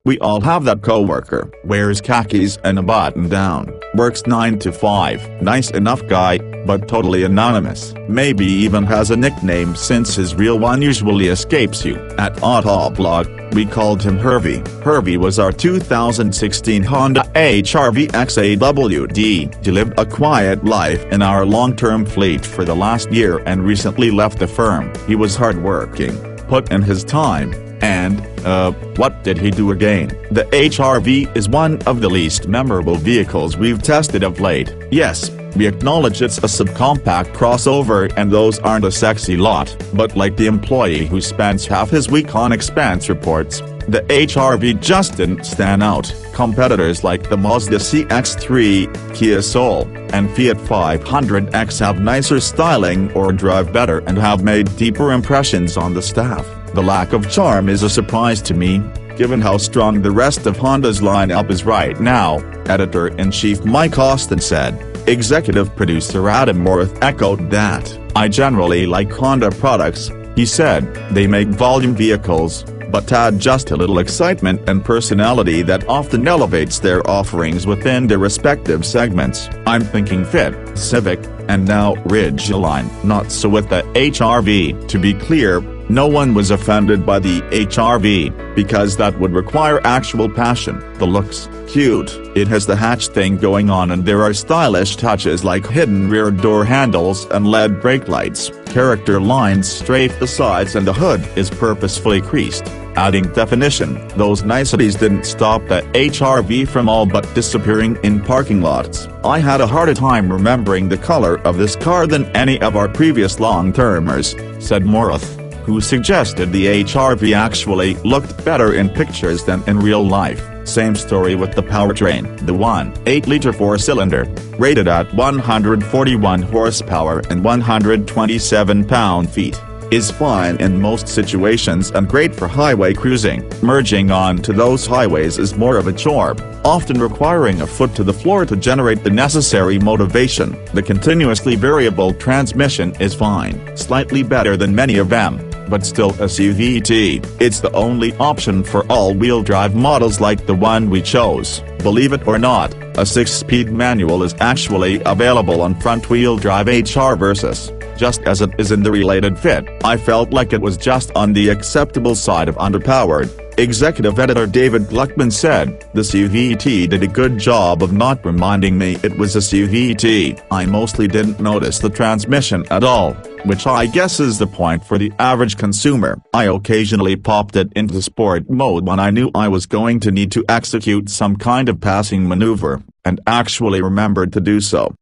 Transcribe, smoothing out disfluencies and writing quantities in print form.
We all have that coworker, wears khakis and a button down, works 9 to 5, nice enough guy, but totally anonymous. Maybe even has a nickname since his real one usually escapes you. At Autoblog, we called him Hervey. Hervey was our 2016 Honda HR-V XAWD. He lived a quiet life in our long-term fleet for the last year and recently left the firm. He was hardworking, put in his time, and, what did he do again? The HR-V is one of the least memorable vehicles we've tested of late. Yes, we acknowledge it's a subcompact crossover and those aren't a sexy lot, but like the employee who spends half his week on expense reports, the HR-V just didn't stand out. Competitors like the Mazda CX-3, Kia Soul, and Fiat 500X have nicer styling or drive better and have made deeper impressions on the staff. The lack of charm is a surprise to me, given how strong the rest of Honda's lineup is right now, Editor-in-Chief Mike Austin said. Executive producer Adam Worth echoed that. I generally like Honda products, he said. They make volume vehicles, but add just a little excitement and personality that often elevates their offerings within their respective segments. I'm thinking Fit, Civic, and now Ridgeline. Not so with the HR-V. To be clear, no one was offended by the HR-V, because that would require actual passion. The looks cute. It has the hatch thing going on and there are stylish touches like hidden rear door handles and LED brake lights. Character lines strafe the sides and the hood is purposefully creased, adding definition. Those niceties didn't stop the HR-V from all but disappearing in parking lots. I had a harder time remembering the color of this car than any of our previous long-termers, said Morath, who suggested the HR-V actually looked better in pictures than in real life. Same story with the powertrain. The 1.8-liter four-cylinder, rated at 141 horsepower and 127 pound-feet, is fine in most situations and great for highway cruising. Merging onto those highways is more of a chore, often requiring a foot to the floor to generate the necessary motivation. The continuously variable transmission is fine, slightly better than many of them, but still a CVT. It's the only option for all-wheel drive models like the one we chose. Believe it or not, a 6-speed manual is actually available on front-wheel drive HR Versus, just as it is in the related Fit. I felt like it was just on the acceptable side of underpowered, executive editor David Gluckman said. The CVT did a good job of not reminding me it was a CVT. I mostly didn't notice the transmission at all, which I guess is the point for the average consumer. I occasionally popped it into sport mode when I knew I was going to need to execute some kind of passing maneuver, and actually remembered to do so.